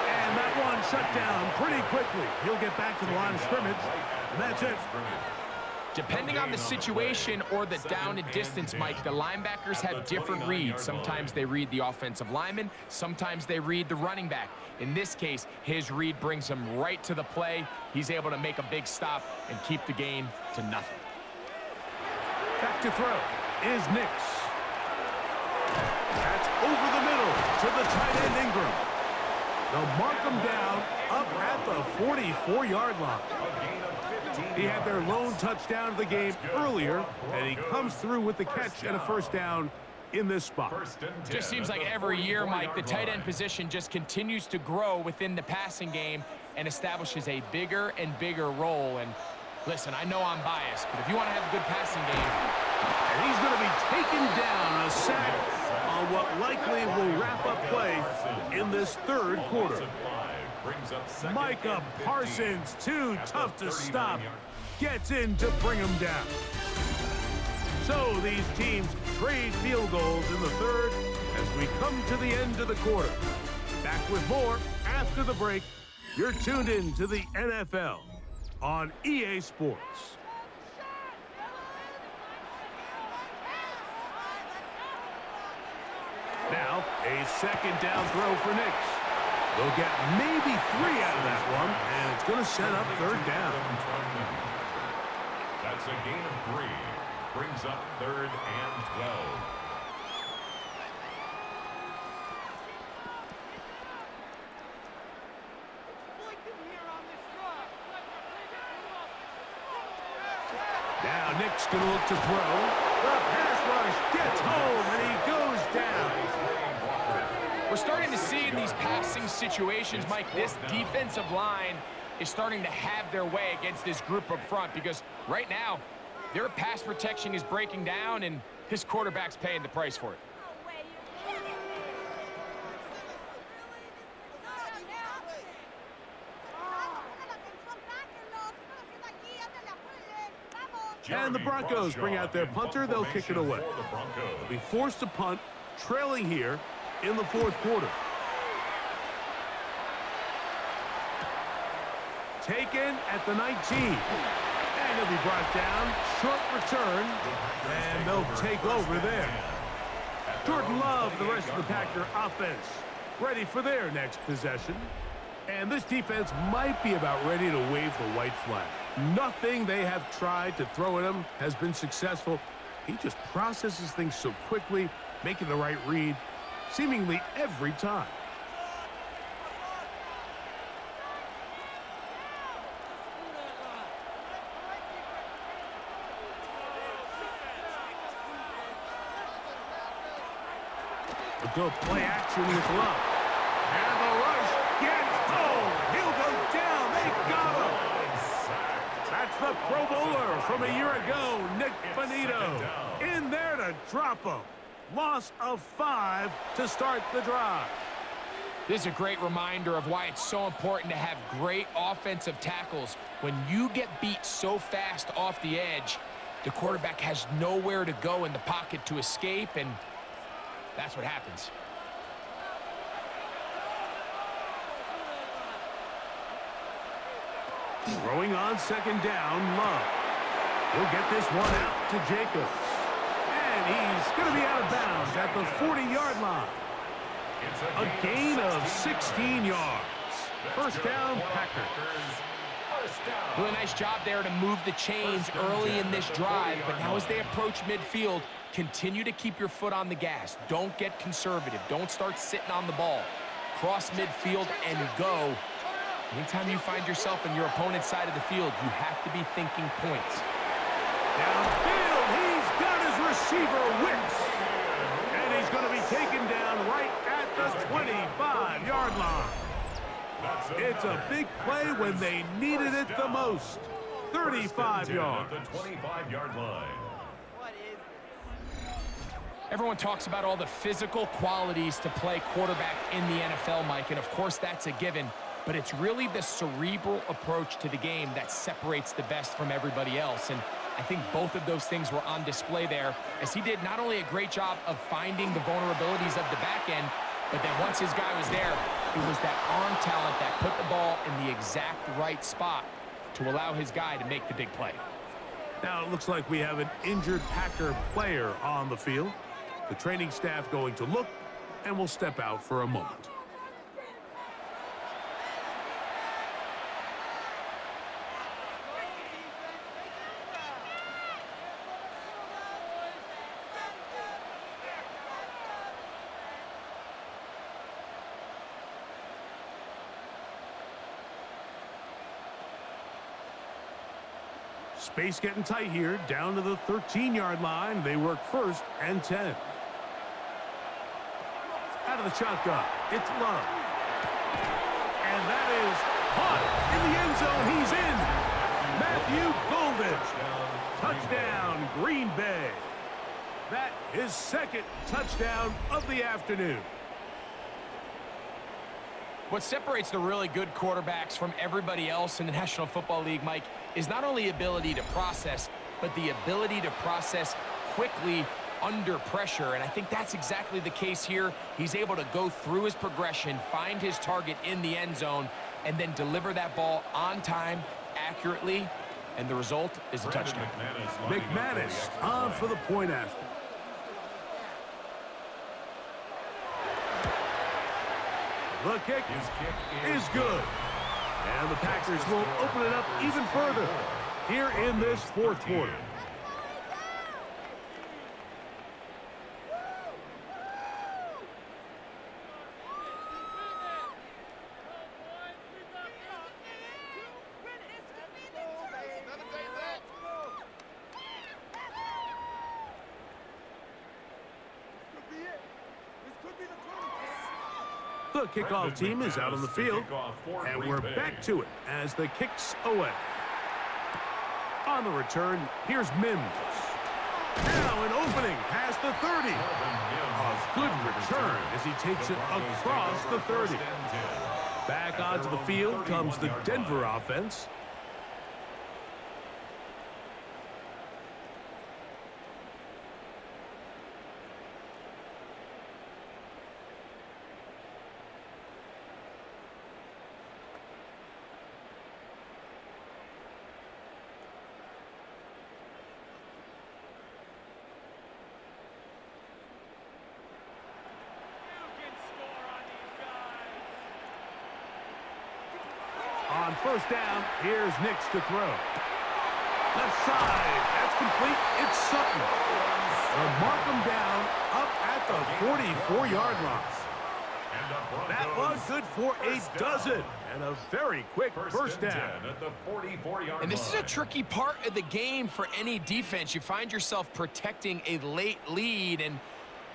And that one shut down pretty quickly. He'll get back to the line of scrimmage, and that's it. Depending on the situation or the down and distance, Mike, the linebackers have different reads. Sometimes they read the offensive lineman. Sometimes they read the running back. In this case, his read brings him right to the play. He's able to make a big stop and keep the game to nothing. Back to throw is Nix. That's over the middle to the tight end Ingram. They'll mark him down up at the 44-yard line. He had their lone touchdown of the game earlier, and he comes through with the catch and a first down in this spot. Just seems like every year, Mike, the tight end position just continues to grow within the passing game and establishes a bigger and bigger role. And listen, I know I'm biased, but if you want to have a good passing game. And he's going to be taken down, a sack on what likely will wrap up play in this third quarter. Micah Parsons, too tough to stop, gets in to bring him down. So these teams trade field goals in the third as we come to the end of the quarter. Back with more after the break. You're tuned in to the NFL on EA Sports. Now, a second down throw for Knicks. They'll get maybe 3 out of that one, and it's going to set up third down. That's a gain of 3. Brings up 3rd and 12. Now Nick's going to look to throw. The pass rush gets home, and he goes down. We're starting to see in these passing situations, Mike, this defensive line is starting to have their way against this group up front because right now, their pass protection is breaking down, and his quarterback's paying the price for it. And the Broncos bring out their punter. They'll kick it away. They'll be forced to punt, trailing here in the fourth quarter. Taken at the 19. And he'll be brought down. Short return. And they'll take over there. Jordan Love, the rest of the Packer offense, ready for their next possession. And this defense might be about ready to wave the white flag. Nothing they have tried to throw at him has been successful. He just processes things so quickly, making the right read, seemingly every time. A good play action with Love. And the rush gets home. He'll go down. They got him. That's the Pro Bowler from a year ago, Nick Bonito. In there to drop him. Loss of 5 to start the drive. This is a great reminder of why it's so important to have great offensive tackles. When you get beat so fast off the edge, the quarterback has nowhere to go in the pocket to escape, and that's what happens. Throwing on second down, Love. He'll get this one out to Jacobs. And he's going to be out of bounds at the 40-yard line. A gain of 16 yards. First down, Packers. Really nice job there to move the chains early in this drive, but now as they approach midfield, continue to keep your foot on the gas. Don't get conservative. Don't start sitting on the ball. Cross midfield and go. Anytime you find yourself on your opponent's side of the field, you have to be thinking points. Downfield, he's got his receiver Wicks. And he's going to be taken down right at the 25-yard line. It's a big play when they needed it the most. 35 yards. The 25-yard line. Everyone talks about all the physical qualities to play quarterback in the NFL, Mike, and of course that's a given. But it's really the cerebral approach to the game that separates the best from everybody else. And I think both of those things were on display there, as he did not only a great job of finding the vulnerabilities of the back end, but then once his guy was there, it was that arm talent that put the ball in the exact right spot to allow his guy to make the big play. Now it looks like we have an injured Packer player on the field. The training staff going to look, and will step out for a moment. Space getting tight here, down to the 13-yard line. They work 1st and 10. Out of the shotgun, it's Love. And that is caught in the end zone. He's in. Matthew Golden. Touchdown, Green Bay. That is 2nd touchdown of the afternoon. What separates the really good quarterbacks from everybody else in the National Football League, Mike, is not only ability to process, but the ability to process quickly under pressure. And I think that's exactly the case here. He's able to go through his progression, find his target in the end zone, and then deliver that ball on time, accurately, and the result is a touchdown. McManus on for the point after. The kick is good. And the Packers will open it up even further here in this 4th quarter. The kickoff team is out on the field, and we're back to it as the kick's away. On the return, here's Mims. Now an opening past the 30. A good return as he takes it across the 30. Back onto the field comes the Denver offense. On 1st down, here's Nix to throw. Left side, that's complete. It's Sutton. They'll mark him down up at the 44-yard line. That was good for a dozen and a very quick 1st down. And this is a tricky part of the game for any defense. You find yourself protecting a late lead, and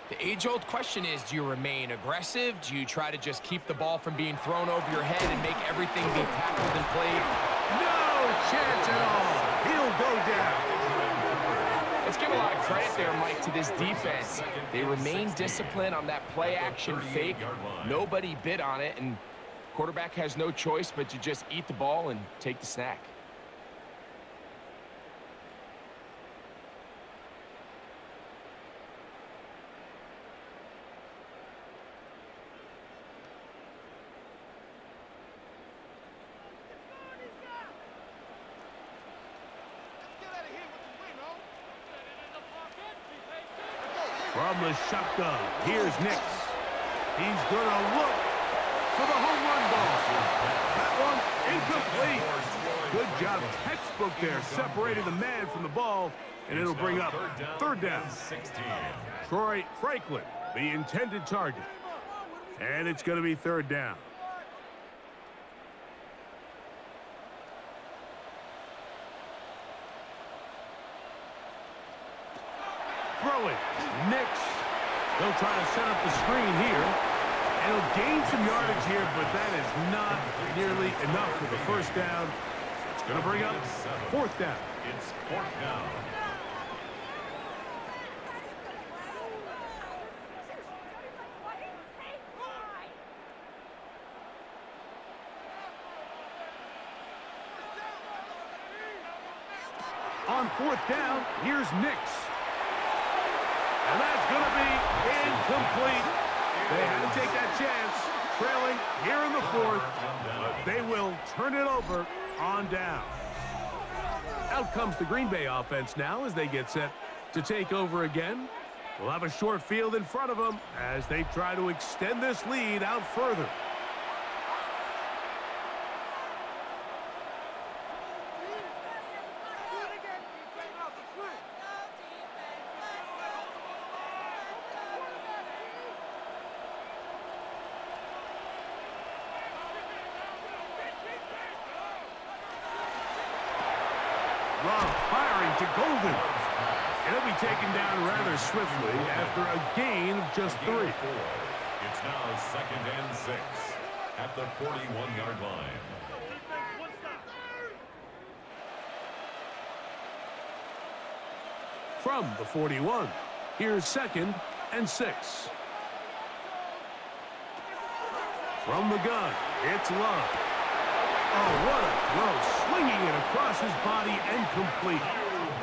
the age-old question is, do you remain aggressive? Do you try to just keep the ball from being thrown over your head and make everything be tackled and played? No chance at all. He'll go down. Let's give a lot of credit there, Mike, to this defense. They remain disciplined on that play-action fake. Nobody bid on it, and quarterback has no choice but to just eat the ball and take the snack. From the shotgun, here's Nix. He's going to look for the home run ball. That one incomplete. Good job, textbook there, separating the man from the ball, and it'll bring up 3rd down. Troy Franklin, the intended target. And it's going to be 3rd down. Throwing, Nix. They'll try to set up the screen here. And he'll gain some yardage here, but that is not nearly enough for the 1st down. It's going to bring up 4th down. It's 4th down. On 4th down, here's Nix. And that's going to be incomplete. They had to take that chance, trailing here in the 4th, but they will turn it over on down. Out comes the Green Bay offense now as they get set to take over again. We'll have a short field in front of them as they try to extend this lead out further. Love firing to Golden. And he'll be taken down rather swiftly after a gain of just 3. It's now 2nd and 6 at the 41-yard line. From the 41, here's 2nd and 6. From the gun, it's Love. Oh, what a throw, swinging it across his body and complete.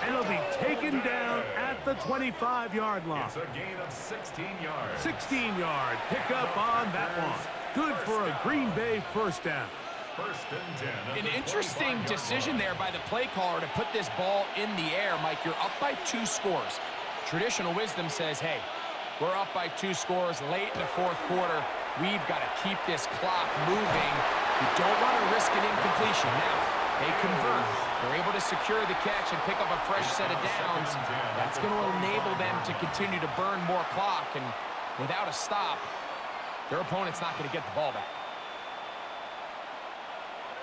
And he'll be taken down at the 25-yard line. It's a gain of 16 yards. 16-yard pickup on that one. Good for a Green Bay first down. 1st and 10. An interesting decision there by the play caller to put this ball in the air. Mike, you're up by 2 scores. Traditional wisdom says, hey, we're up by 2 scores late in the 4th quarter. We've got to keep this clock moving. We don't want to risk an incompletion. Now, they convert. They're able to secure the catch and pick up a fresh set of downs. That's going to enable them to continue to burn more clock. And without a stop, their opponent's not going to get the ball back.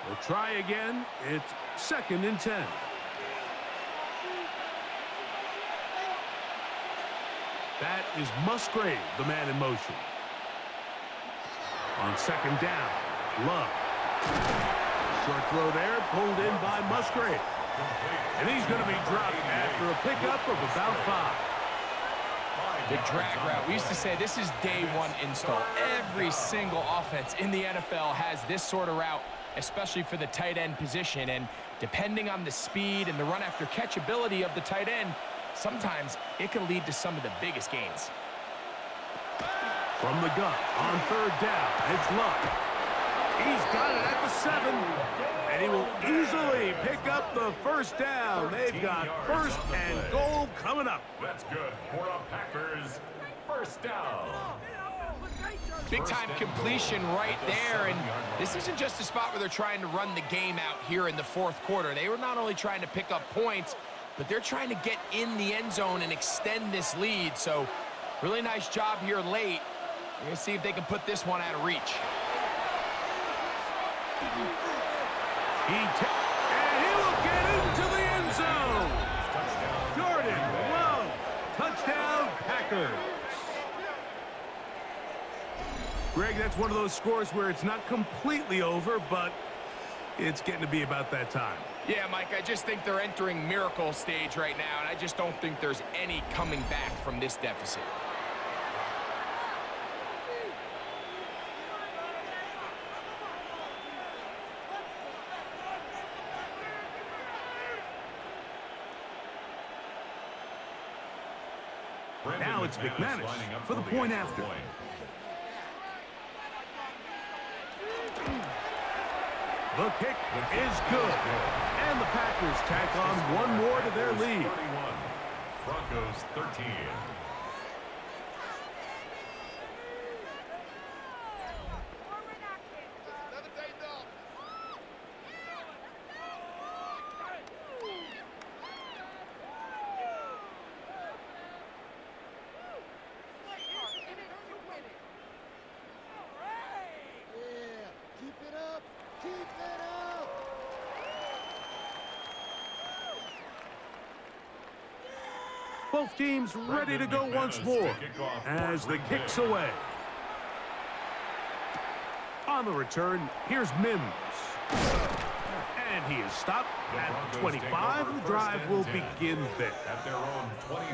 We'll try again. It's 2nd and 10. That is Musgrave, the man in motion. On 2nd down, Love. Short throw there, pulled in by Musgrave. And he's going to be dropped after a pickup of about 5. The drag route. We used to say this is day 1 install. Every single offense in the NFL has this sort of route, especially for the tight end position. And depending on the speed and the run after catch ability of the tight end, sometimes it can lead to some of the biggest gains. From the gun, on 3rd down, it's Love. He's got it at the 7. And he will easily pick up the first down. They've got 1st and goal coming up. That's good for a Packers first down. Big-time completion right there, and this isn't just a spot where they're trying to run the game out here in the 4th quarter. They were not only trying to pick up points, but they're trying to get in the end zone and extend this lead. So, really nice job here late. We're going to see if they can put this one out of reach. And he will get into the end zone. Jordan Love, touchdown Packers. Greg, that's one of those scores where it's not completely over, but it's getting to be about that time. Yeah, Mike, I just think they're entering miracle stage right now, and I just don't think there's any coming back from this deficit. Now it's McManus for the point after. The kick is good. And the Packers tack on one more to their lead. 31. Broncos 13. Both teams ready to go once more as the kick's away. On the return, here's Mims. And he is stopped at the 25. The drive will begin there.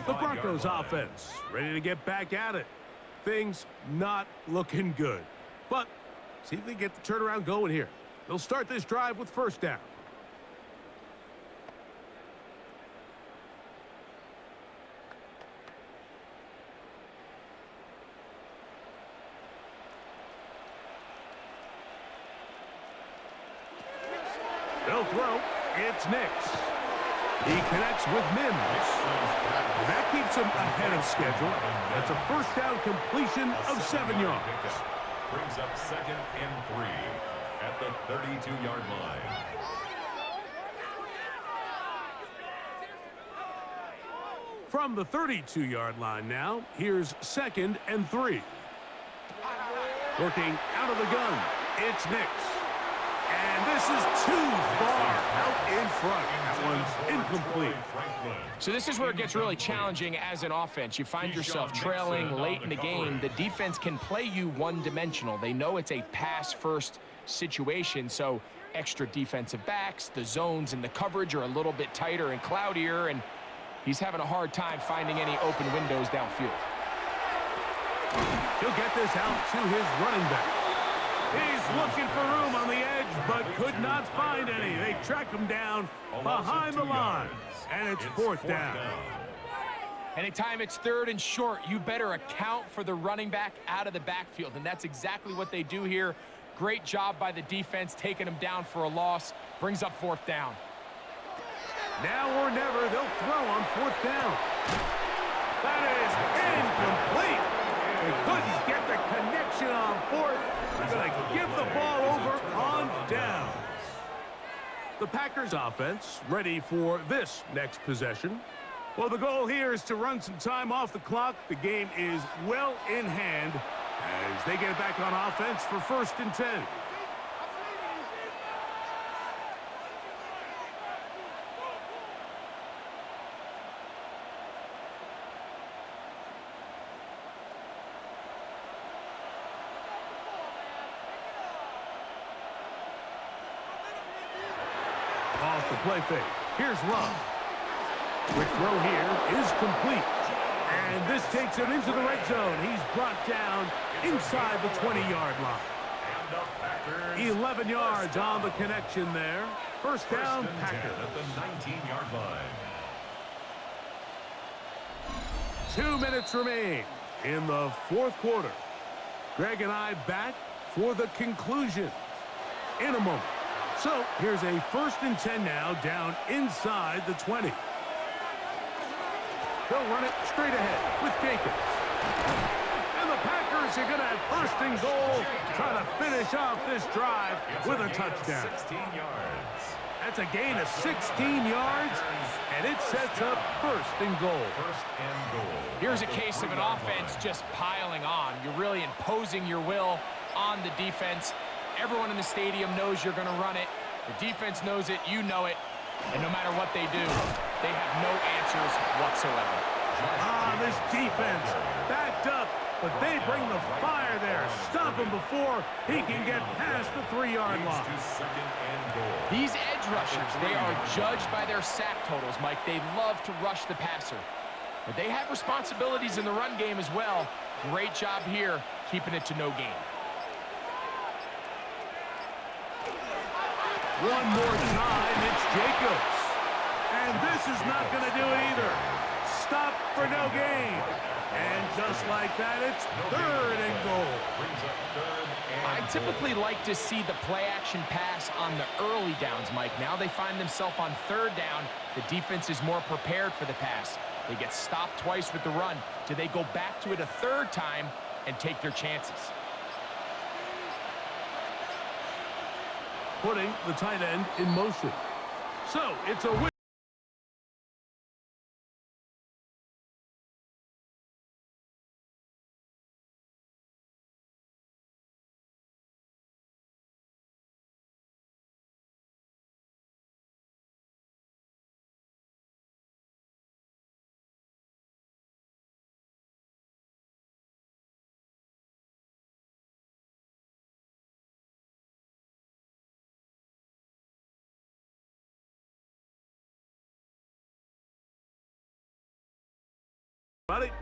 The Broncos offense ready to get back at it. Things not looking good. But see if they get the turnaround going here. They'll start this drive with first down. They'll throw. It's Nix. He connects with Mims. And that keeps him ahead of schedule. That's a first down completion of 7 yards. Brings up 2nd and 3 at the 32-yard line. From the 32-yard line now, here's 2nd and 3. Working out of the gun, it's Nix. And this is too far out in front. That one's incomplete. incomplete. So this is where it gets really challenging as an offense. You find yourself trailing late in the game. The defense can play you one-dimensional. They know it's a pass-first situation, so extra defensive backs, the zones and the coverage are a little bit tighter and cloudier, and he's having a hard time finding any open windows downfield. He'll get this out to his running back. He's looking for room on the edge, but could not find any. They track him down behind the line, and it's fourth down. Anytime it's third and short, you better account for the running back out of the backfield, and that's exactly what they do here. Great job by the defense, taking him down for a loss. Brings up fourth down. Now or never, they'll throw on fourth down. That is incomplete. They couldn't get the connection on fourth. They're going to give the ball over on downs. The Packers offense ready for this next possession. Well, the goal here is to run some time off the clock. The game is well in hand as they get back on offense for 1st and 10. Off the play fake. Here's Love. Quick throw here is complete. And this takes him into the red zone. He's brought down inside the 20-yard line. 11 yards on the connection there. First down, Packers. At the 19-yard line. 2 minutes remain in the fourth quarter. Greg and I back for the conclusion in a moment. So here's a 1st and 10 now, down inside the 20. They'll run it straight ahead with Jacobs. And the Packers are going to have 1st and goal, trying to finish off this drive with a touchdown. 16 yards. That's a gain of 16 yards, and it sets up 1st and goal. 1st and goal. Here's a case of an offense just piling on. You're really imposing your will on the defense. Everyone in the stadium knows you're going to run it. The defense knows it, you know it. And no matter what they do, they have no answers whatsoever. This defense backed up, but they bring the fire there. Stop him before he can get past the 3-yard line. These edge rushers, they are judged by their sack totals, Mike. They love to rush the passer. But they have responsibilities in the run game as well. Great job here, keeping it to no gain. One more time, it's Jacobs. And this is not going to do it either. Stop for no gain. And just like that, it's 3rd and goal. I typically like to see the play-action pass on the early downs, Mike. Now they find themselves on 3rd down. The defense is more prepared for the pass. They get stopped twice with the run. Do they go back to it a 3rd time and take their chances? Putting the tight end in motion. So it's a win. Buddy.